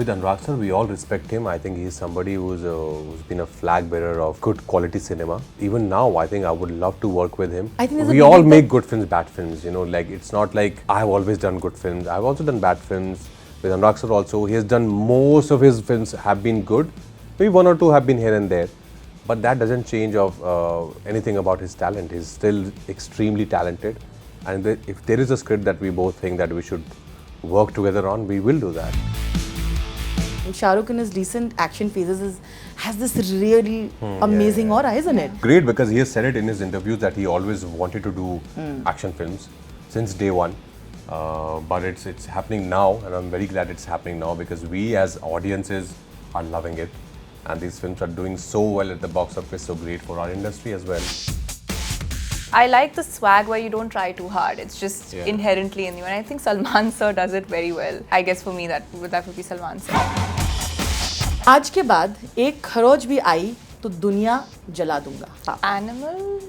With Anurag Sir, we all respect him. I think he's somebody who's been a flag bearer of good quality cinema. Even now, I think I would love to work with him. I think we all make good films, bad films. You know, like it's not like I've always done good films. I've also done bad films. With Anurag Sir also, he has done most of his films have been good. Maybe one or two have been here and there. But that doesn't change of anything about his talent. He's still extremely talented. And if there is a script that we both think that we should work together on, we will do that. Shah Rukh in his recent action phases has this really amazing aura, isn't it? Great, because he has said it in his interviews that he always wanted to do action films since day one. But it's happening now, and I'm very glad it's happening now because we as audiences are loving it. And these films are doing so well at the box office, so great for our industry as well. I like the swag where you don't try too hard. It's just inherently in you. And I think Salman Sir does it very well. I guess for me that would be Salman Sir. आज के बाद एक खरोच भी आई तो दुनिया जला दूंगा. Animal,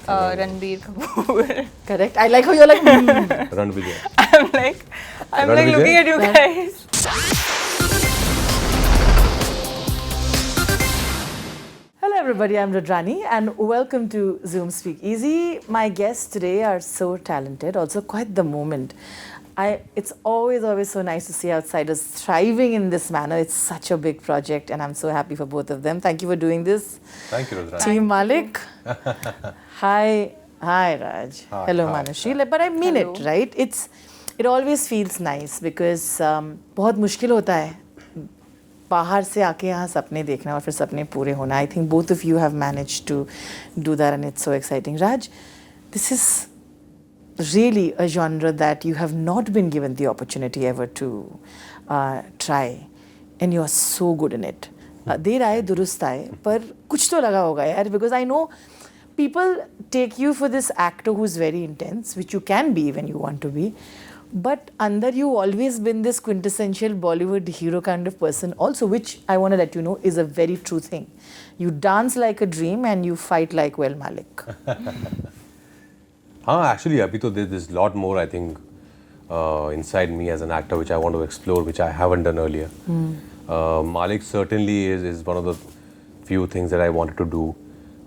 Ranbir Kapoor. Correct. I like how you're like. Ranbir. I'm like looking at you guys. Hello everybody, I'm Rudrani and welcome to Zoom Speak Easy. My guests today are so talented, also quite the moment. It's always so nice to see outsiders thriving in this manner. It's such a big project and I'm so happy for both of them. Thank you for doing this. Thank you, Rudrani. Team Maalik. Hi Raj. Hi, Hello hi. Manushi. But I mean it, right? It always feels nice because बहुत मुश्किल होता है बाहर से आके यहाँ सपने देखना और फिर सपने पूरे होना. I think both of you have managed to do that and it's so exciting. Raj, this is really a genre that you have not been given the opportunity ever to try and you are so good in it. देर आए दुरुस्त आए पर कुछ तो लगा होगा यार, because I know people take you for this actor who's very intense, which you can be when you want to be. But under you always been this quintessential Bollywood hero kind of person also, which I want to let you know is a very true thing. You dance like a dream and you fight like well Maalik. Actually, abhi to there's a lot more, I think, inside me as an actor, which I want to explore, which I haven't done earlier. Maalik certainly is one of the few things that I wanted to do.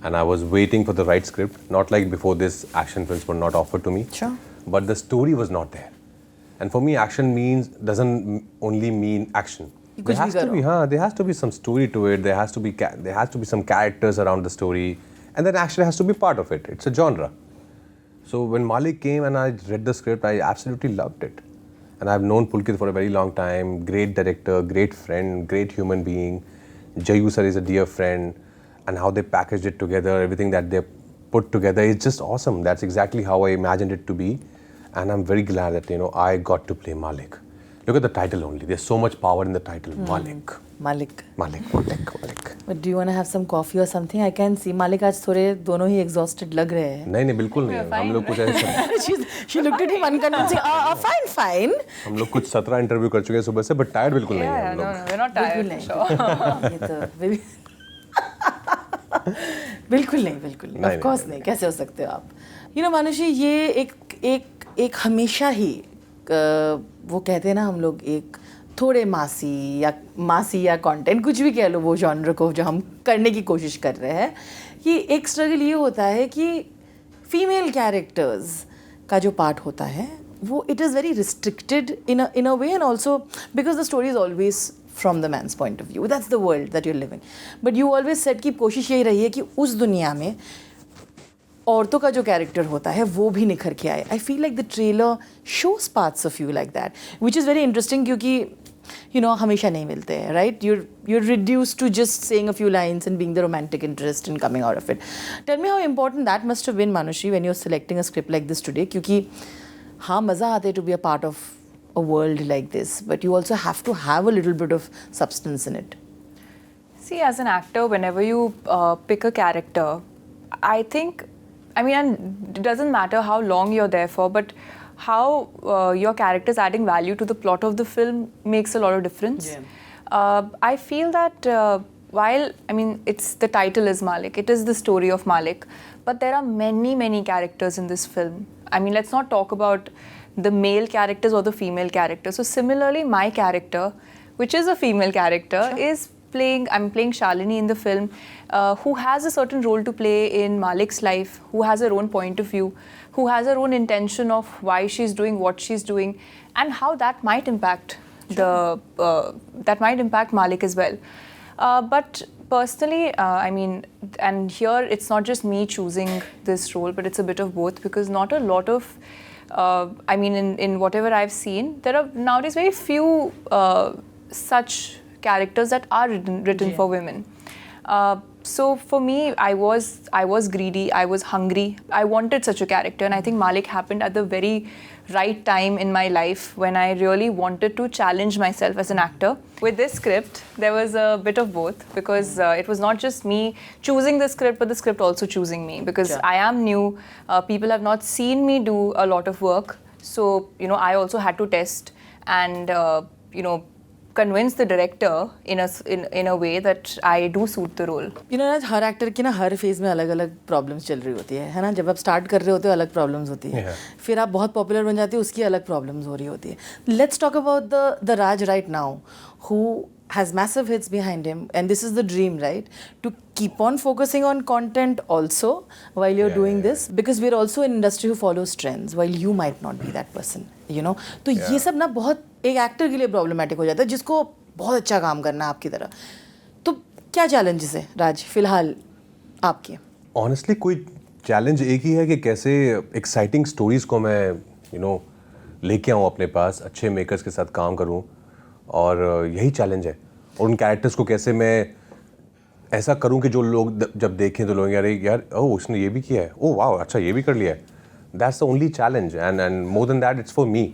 And I was waiting for the right script, not like before this action films were not offered to me. Sure. But the story was not there. And for me, action doesn't only mean action. There has to be some story to it. There has to be some characters around the story, and then action has to be part of it. It's a genre. So when Maalik came and I read the script, I absolutely loved it. And I've known Pulkit for a very long time. Great director, great friend, great human being. Jayu sir is a dear friend, and how they packaged it together, everything that they put together is just awesome. That's exactly how I imagined it to be. And I'm very glad that, I got to play Maalik. Look at the title only. There's so much power in the title. Maalik. But do you want to have some coffee or something? I can see Maalik आज थोड़े दोनों ही exhausted लग रहे हैं. नहीं बिल्कुल नहीं. हम लोग कुछ ऐसा. She looked at him unconvincing. Fine. हम लोग कुछ 17 इंटरव्यू कर चुके हैं सुबह से, but tired बिल्कुल नहीं हैं हम लोग. No, we're not tired. बिल्कुल नहीं. Of course नहीं. कैसे हो सकते हो आप? मानुषी, ये एक हमेशा ही वो कहते हैं ना हम लोग एक थोड़े मासी या कंटेंट कुछ भी कह लो वो जॉनर को जो हम करने की कोशिश कर रहे हैं कि एक स्ट्रगल ये होता है कि फीमेल कैरेक्टर्स का जो पार्ट होता है वो it is very restricted in a way and also because the story is always from the man's point of view. That's the world that you are living. But you always said कि कोशिश यही रही है कि उस दुनिया में औरतों का जो कैरेक्टर होता है वो भी निखर के आए. I feel like the trailer shows parts of you like that, which is very interesting क्योंकि हमेशा नहीं मिलते हैं, right? you're reduced to just saying a few lines and being the romantic interest and coming out of it. Tell me how important that must have been, Manushi, when you're selecting a script like this today, क्योंकि हाँ मज़ा आता है to be a part of a world like this, but you also have to have a little bit of substance in it. See, as an actor, whenever you pick a character, and it doesn't matter how long you're there for, but how your character is adding value to the plot of the film makes a lot of difference. Yeah. I feel that while, the title is Maalik, it is the story of Maalik, but there are many characters in this film. Let's not talk about the male characters or the female characters. So similarly, my character which is a female character, I'm playing Shalini in the film, who has a certain role to play in Maalik's life, who has her own point of view, who has her own intention of why she's doing what she's doing, and how that might impact Maalik as well. But personally, I mean, and here it's not just me choosing this role, but it's a bit of both, because not a lot of, I mean, in whatever I've seen, there are nowadays very few such characters that are written for women. So for me, I was greedy, I was hungry, I wanted such a character, and I think Maalik happened at the very right time in my life when I really wanted to challenge myself as an actor. With this script, there was a bit of both, because it was not just me choosing the script, but the script also choosing me, because I am new, people have not seen me do a lot of work, so I also had to test and convince the director in a way that I do suit the role. Her actor की ना हर phase में अलग-अलग problems चल रही होती है ना. जब आप स्टार्ट कर रहे होते हो अलग प्रॉब्लम्स होती है, फिर आप बहुत पॉपुलर बन जाते हो, उसकी अलग प्रॉब्लम्स हो रही होती है. Let's talk about the Raj right now, who has massive hits behind him, and this is the dream, right? To keep on focusing on content also while you're doing this, because we're also an industry who follows trends, while you might not be that person, तो ये सब ना बहुत एक actor के लिए problematic हो जाता है, जिसको बहुत अच्छा काम करना है आपकी तरह. तो क्या चैलेंजेस है राज फिलहाल आपके? ऑनेस्टली कोई चैलेंज एक ही है कि कैसे एक्साइटिंग स्टोरीज को मैं लेके आऊँ अपने पास, अच्छे मेकर्स के साथ काम करूँ, और यही चैलेंज है. और उन कैरेक्टर्स को कैसे मैं ऐसा करूँ कि जो लोग जब देखें तो लोग यार ओह उसने ये भी किया है, ओह वाह अच्छा ये भी कर लिया है. That's the only challenge, and more than that it's for me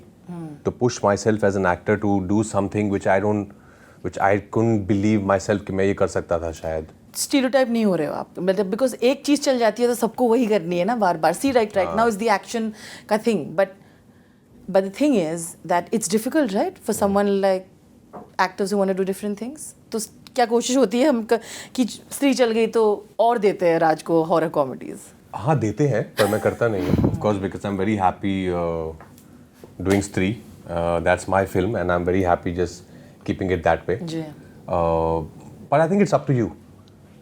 to push myself as an actor to do something which I couldn't believe myself कि मैं ये कर सकता था शायद. स्टीरियोटाइप नहीं हो रहे हो आप, मतलब बिकॉज एक चीज़ चल जाती है तो सबको वही करनी है ना बार बार. See right now is the action का thing, but the thing is that it's difficult right for someone like actors who want to do different things. तो क्या कोशिश होती है हम कि स्त्री चल गई तो और देते हैं राज को हॉरर कॉमेडीज? हाँ देते हैं, पर मैं करता नहीं हूँ, of course, because I am very happy doing Stree. That's my film and I'm very happy just keeping it that way. But I think it's up to you.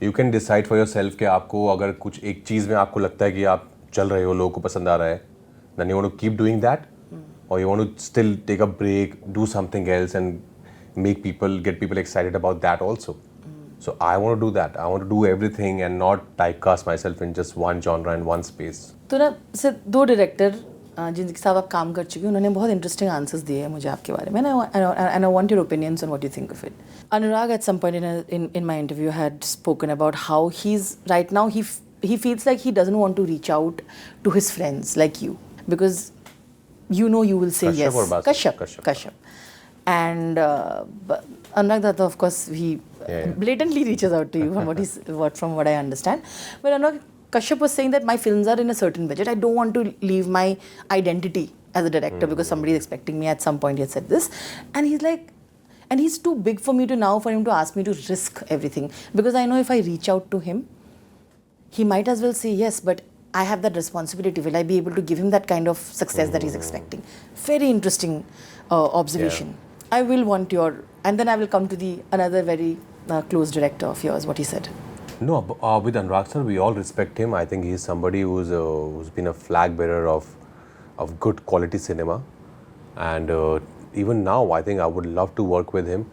You can decide for yourself कि आपको अगर कुछ एक चीज़ में आपको लगता है कि आप चल रहे हो, लोगों को पसंद आ रहा है, then you want to keep doing that, or you want to still take a break, do something else and get people excited about that also. So I want to do that. I want to do everything and not typecast myself in just one genre and one space. तो ना से दो director जिनके साथ आप काम कर चुके हैं, उन्होंने बहुत इंटरेस्टिंग आंसर्स दिए हैं मुझे आपके बारे में, and I want your opinions on what you think of it. Anurag at some point in my interview had spoken about how he's right now he feels like he doesn't want to reach out to his friends like you, because you will say Kashyap yes. Kashyap. And Anurag Dutt, of course, he blatantly reaches out to you from what I understand. But Anurag Kashyap was saying that my films are in a certain budget. I don't want to leave my identity as a director because somebody is expecting me. At some point he had said this. And he's like, and he's too big for me for him to ask me to risk everything. Because I know if I reach out to him, he might as well say yes, but I have that responsibility. Will I be able to give him that kind of success that he's expecting? Very interesting observation. Yeah. I will want and then I will come to another very close director of yours, what he said. No, with Anurag Sir, we all respect him. I think he's somebody who's been a flag bearer of good quality cinema, and even now, I think I would love to work with him.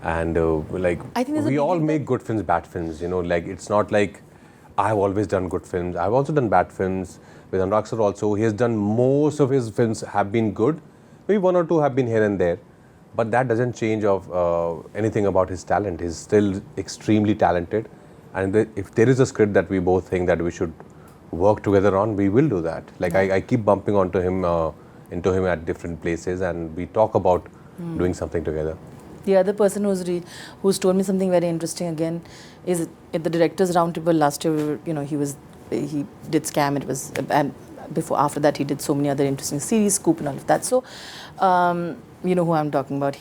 And I think we all make good films, bad films. Like it's not like I've always done good films. I've also done bad films. With Anurag Sir also, he has done most of his films have been good. Maybe one or two have been here and there, but that doesn't change anything about his talent. He's still extremely talented. And if there is a script that we both think that we should work together on, we will do that. Like I keep bumping into him at different places, and we talk about doing something together. The other person who's told me something very interesting again is at the directors roundtable last year. He did Scam. It was and after that he did so many other interesting series, Scoop and all of that. So you know who I'm talking about.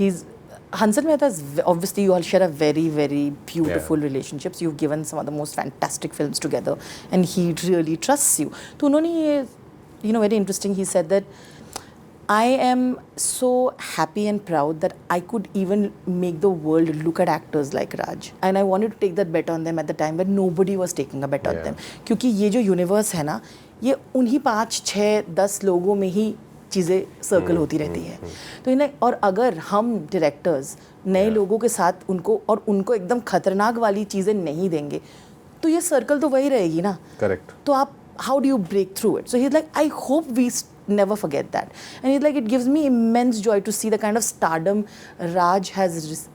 Hansal Mehta is obviously, you all share a very, very beautiful relationships. You've given some of the most fantastic films together, and he really trusts you. So, very interesting. He said that I am so happy and proud that I could even make the world look at actors like Raj. And I wanted to take that bet on them at the time when nobody was taking a bet on them. क्योंकि ये जो universe है ना, ये उन्हीं 5, 6, 10 लोगों में ही चीज़ें सर्कल होती रहती है. तो इन्हें, और अगर हम डायरेक्टर्स नए लोगों के साथ उनको एकदम खतरनाक वाली चीज़ें नहीं देंगे, तो ये सर्कल तो वही रहेगी ना. करेक्ट. तो आप how do you break through it? So he's like, I hope we never forget that. And he's like, it gives me immense joy to see the kind of stardom Raj has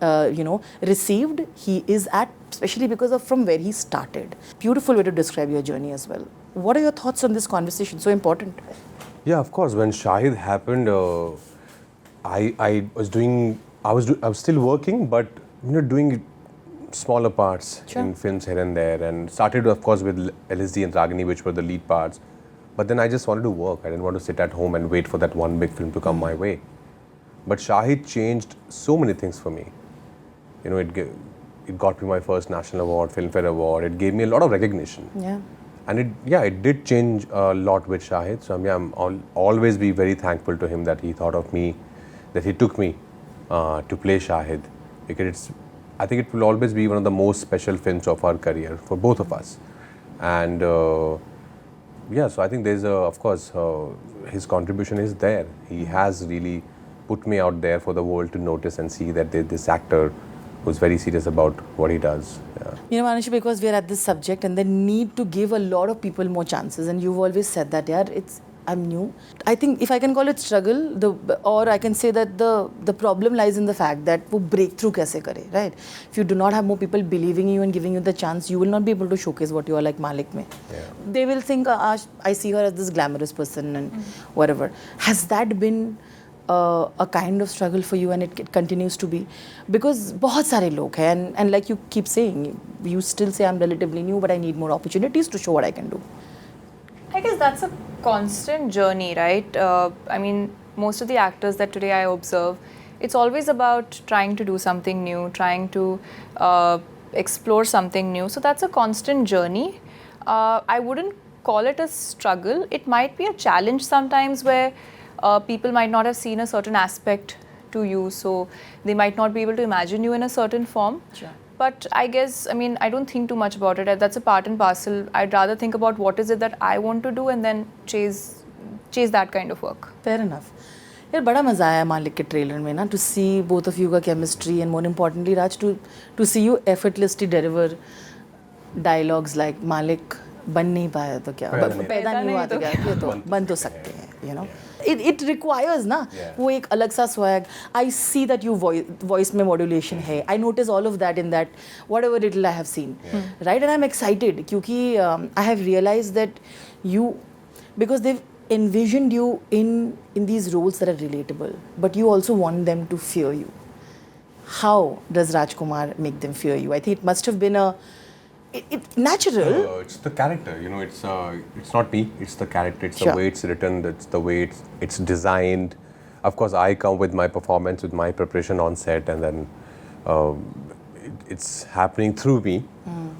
received. He is at, especially because of from where he started. Beautiful way to describe your journey as well. What are your thoughts on this conversation? So important. Yeah, of course. When Shahid happened, I was still working, but doing smaller parts in films here and there, and started of course with LSD and Ragini, which were the lead parts. But then I just wanted to work. I didn't want to sit at home and wait for that one big film to come my way. But Shahid changed so many things for me. It got me my first national award, Filmfare Award. It gave me a lot of recognition. Yeah. And it did change a lot with Shahid. So I'm always be very thankful to him that he thought of me, that he took me to play Shahid, because I think it will always be one of the most special films of our career for both of us. And so I think there's of course his contribution is there. He has really put me out there for the world to notice and see that there's this actor who's very serious about what he does. Yeah. Manushi, because we're at this subject and they need to give a lot of people more chances, and you've always said that, I'm new. I think if I can call it struggle, or I can say that the problem lies in the fact that वो breakthrough कैसे करे, right? If you do not have more people believing in you and giving you the chance, you will not be able to showcase what you are like Maalik में. Yeah. They will think, I see her as this glamorous person and whatever. Has that been a kind of struggle for you, and it continues to be? Because बहुत सारे लोग हैं, and like you keep saying, you still say I'm relatively new, but I need more opportunities to show what I can do. I guess that's a constant journey, right? I mean, most of the actors that today I observe, it's always about trying to do something new, trying to explore something new. So that's a constant journey. I wouldn't call it a struggle. It might be a challenge sometimes where people might not have seen a certain aspect to you, so they might not be able to imagine you in a certain form. Sure. But I guess, I don't think too much about it. That's a part and parcel. I'd rather think about what is it that I want to do and then chase that kind of work. Fair enough. यार बड़ा मज़ा आया मालिक के trailer में ना, to see both of you का chemistry, and more importantly Raj, to see you effortlessly deliver dialogues like मालिक बन नहीं पाया तो क्या, पैदा नहीं हुआ तो क्या, ये तो बन तो सकते हैं, It requires ना वो एक अलग सा swag. I see that you voice में modulation है. I notice all of that in that whatever little I have seen, right? And I'm excited क्योंकि I have realized that because they've envisioned you in these roles that are relatable, but you also want them to fear you. How does Rajkummar make them fear you? I think it must have been it's natural. It's the character, it's not me, it's the character, it's the way it's written, it's the way it's designed. Of course, I come with my performance, with my preparation on set, and then it's happening through me,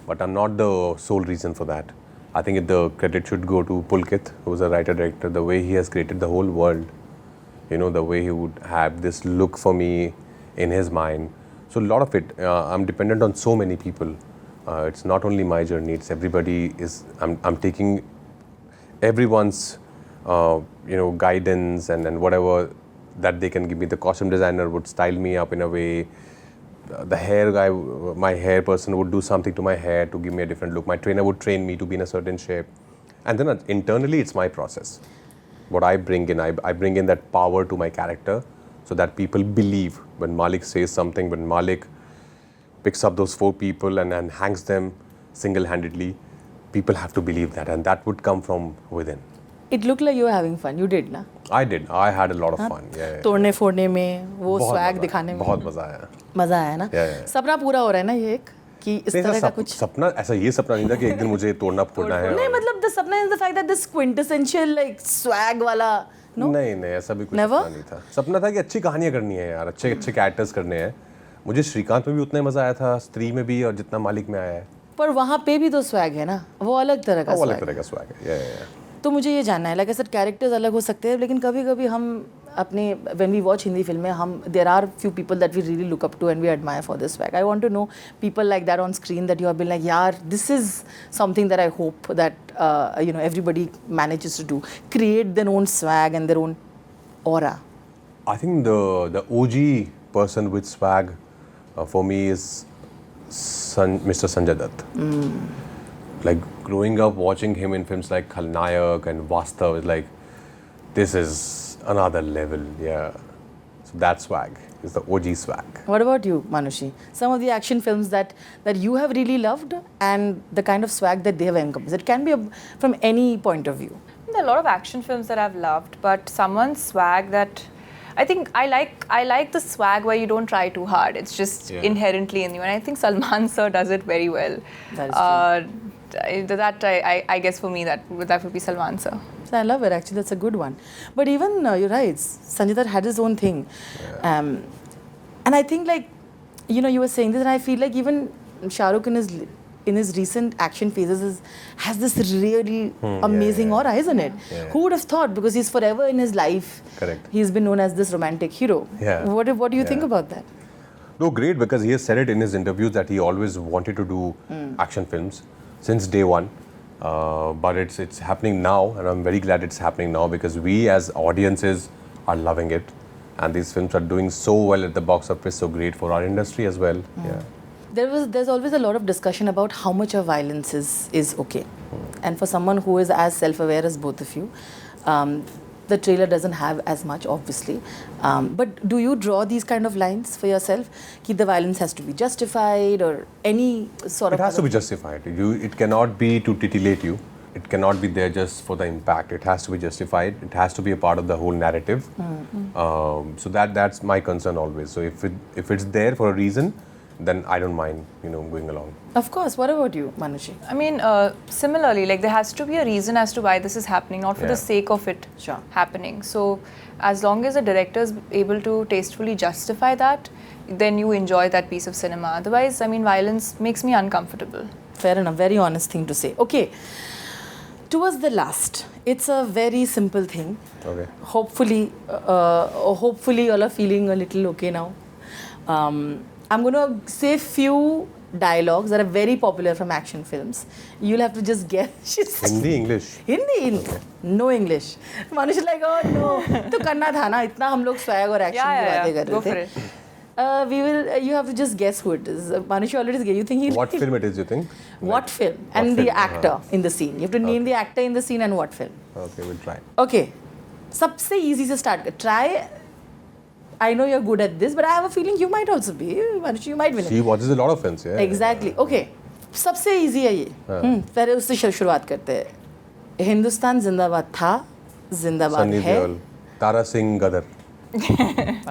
but I'm not the sole reason for that. I think the credit should go to Pulkit, who's a writer-director, the way he has created the whole world, the way he would have this look for me in his mind. So a lot of it, I'm dependent on so many people. It's not only my journey, it's everybody I'm taking everyone's, guidance and whatever that they can give me. The costume designer would style me up in a way. The hair guy, my hair person would do something to my hair to give me a different look. My trainer would train me to be in a certain shape. And then internally, it's my process. What I bring in, I bring in that power to my character so that people believe when Maalik says something, when Maalik picks up those 4 people and hangs them single-handedly, people have to believe that, and that would come from within. It looked like you were having fun. You did, na? I did. I had a lot of fun. Yeah. तोड़ने फोड़ने में, वो swag दिखाने में बहुत मजा आया. मजा आया ना? सपना पूरा हो रहा है ना ये एक कि इस तरह का कुछ सपना ऐसा ये सपना नहीं था कि एक दिन मुझे तोड़ना फोड़ना है. नहीं मतलब the सपना is the fact that this quintessential like swag वाला. No? नहीं ऐसा भी कुछ सपना नहीं था. सपना था कि अच्छी कहानियाँ करनी है यार, अच्छे कैरेक्टर्स करने हैं. मुझे श्रीकांत में भी उतना मजा आया था, स्त्री में भी, और जितना मालिक में आया है. पर वहाँ पे भी तो स्वैग है ना, वो अलग तरह का स्वैग है. तो मुझे ये जानना है, लाइक ऐसे कैरेक्टर्स अलग हो सकते हैं, लेकिन कभी कभी हम अपने when we watch Hindi films हम there are few people that we really look up to and we admire for this swag. I want to know people like that on screen that you have been like, yaar, this is something that I hope that everybody manages to do, create their own swag and their own aura. I think the OG person with swag for me is Mr. Sanjay Dutt. Like growing up watching him in films like Khalnayak and Vaastav is like, this is another level, yeah. So that swag is the OG swag. What about you, Manushi? Some of the action films that you have really loved and the kind of swag that they have encompassed. It can be from any point of view. There are a lot of action films that I've loved, but someone's swag that I think I like the swag where you don't try too hard. It's just inherently in you, and I think Salman Sir does it very well. That is true. I guess for me that would be Salman Sir. So I love it, actually. That's a good one. But even, you're right, Sanjay Dutt had his own thing. Yeah. And I think, like, you were saying this, and I feel like even Shah Rukh in his recent action phases has this really amazing aura, isn't it? Yeah. Who would have thought? Because he's forever in his life. Correct. He's been known as this romantic hero. Yeah. What do you think about that? No, great, because he has said it in his interviews that he always wanted to do action films since day one. But it's happening now, and I'm very glad it's happening now because we as audiences are loving it, and these films are doing so well at the box office, so great for our industry as well. Yeah. There's always a lot of discussion about how much of violence is okay, and for someone who is as self-aware as both of you, the trailer doesn't have as much, obviously. But do you draw these kind of lines for yourself? That the violence has to be justified or any sort of... It has to be justified. It cannot be to titillate you. It cannot be there just for the impact. It has to be justified. It has to be a part of the whole narrative. So that's my concern always. So if it's there for a reason, then I don't mind, going along. Of course. What about you, Manushi? I mean, similarly, like there has to be a reason as to why this is happening, not for the sake of it happening. So, as long as the director is able to tastefully justify that, then you enjoy that piece of cinema. Otherwise, I mean, violence makes me uncomfortable. Fair enough. Very honest thing to say. Okay. Towards the last, it's a very simple thing. Okay. Hopefully you all are feeling a little okay now. I'm going to say few dialogues that are very popular from action films. You'll have to just guess. Hindi, English? Hindi. Okay. No English. Manush is like, oh no. तो करना था ना, इतना हम लोग swag और action की बातें कर Go for रहे it. थे. You have to just guess who it is. Manush already guessed. You think he? What film it is, you think? What film? And the actor in the scene. You have to name the actor in the scene and what film. Okay, we'll try. Okay. सबसे easy से start कर. Try. I know you're good at this, but I have a feeling you might also be. Manushi, you might win it. She watches a lot of films, yeah. Exactly. Okay. सबसे easy है ये. पहले उससे शुरुआत करते हैं. हिंदुस्तान जिंदाबाद था, जिंदाबाद Sunny है. Deol, Tara Singh Gadar.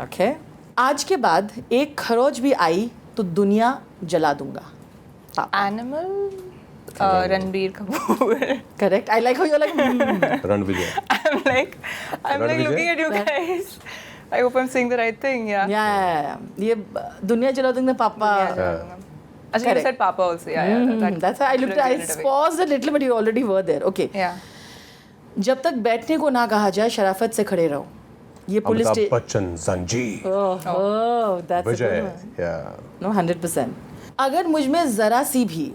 Okay. आज के बाद एक खरोच भी आई तो दुनिया जला दूंगा. Animal? Ranbir Kapoor. Correct. I like how you're like. Ranvijay. I'm like looking at you guys. I hope I'm saying the right thing. Yeah. Yeah. ये दुनिया जला दूंगा पापा. Actually, you said Papa also. Yeah. That's why I looked. I paused a little, but you already were there. Okay. Yeah. जब तक बैठने को ना कहा जाए शराफत से खड़े रहो. ये police Amitabh Bachchan, Sanjeev. Oh, that's a good one. Yeah. No, 100%. अगर मुझ में जरा सी भी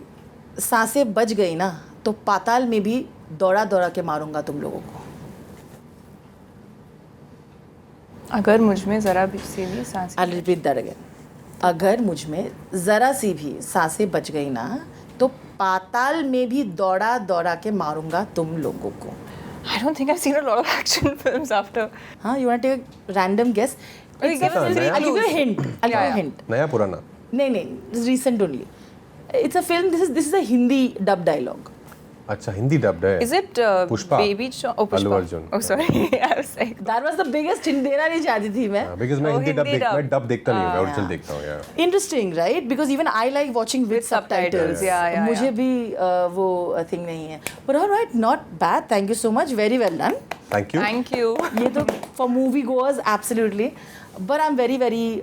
सांसें बच गई ना तो पाताल में भी दौड़ा दौड़ा के मारूंगा तुम लोगों को. अगर मुझ में जरा सी भी सांसें. I'll repeat that again. अगर मुझ में जरा सी भी सांसें बच गई ना तो पाताल में भी दौड़ा दौड़ा के मारूंगा तुम लोगों को. I don't think I've seen a lot of action films after. हाँ, you want to take a random guess? I'll give you a hint. I'll give you a hint. नया पुराना? नहीं, it's recent only. It's a film. This is a Hindi dub dialogue. अच्छा, Hindi dubbed है. Is it Pushpa? Baby John? Oh, Pushpa. Allu Arjun. Oh, sorry. I was like. That was the biggest hint. देना नहीं चाहती थी मैं. Because मैं Hindi dub देखता नहीं हूँ, मैं yeah. original देखता हूँ, yeah. Interesting, right? Because even I like watching with subtitles. Yeah. मुझे भी वो thing नहीं है. But all right, not bad. Thank you so much. Very well done. Thank you. Thank you. ये तो for movie goers absolutely. But I'm very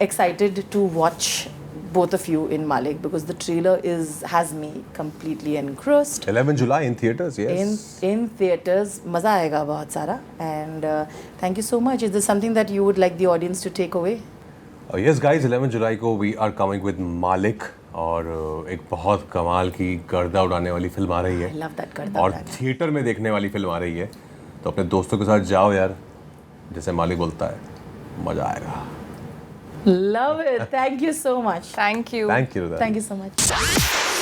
excited to watch both of you in Maalik, because the trailer has me completely engrossed. 11 July in theaters, yes. In theaters, मज़ा आएगा बहुत सारा. And thank you so much. Is there something that you would like the audience to take away? Yes guys, 11 जुलाई को we are coming with Maalik और एक बहुत कमाल की गर्दा उड़ाने वाली फिल्म आ रही है. I love that गर्दा और उड़ाने. थिएटर में देखने वाली फिल्म आ रही है. तो अपने दोस्तों के साथ जाओ यार, जैसे मालिक बोलता है, मज़ा आएगा. Love it. Thank you so much. Thank you. Thank you. Thank you so much.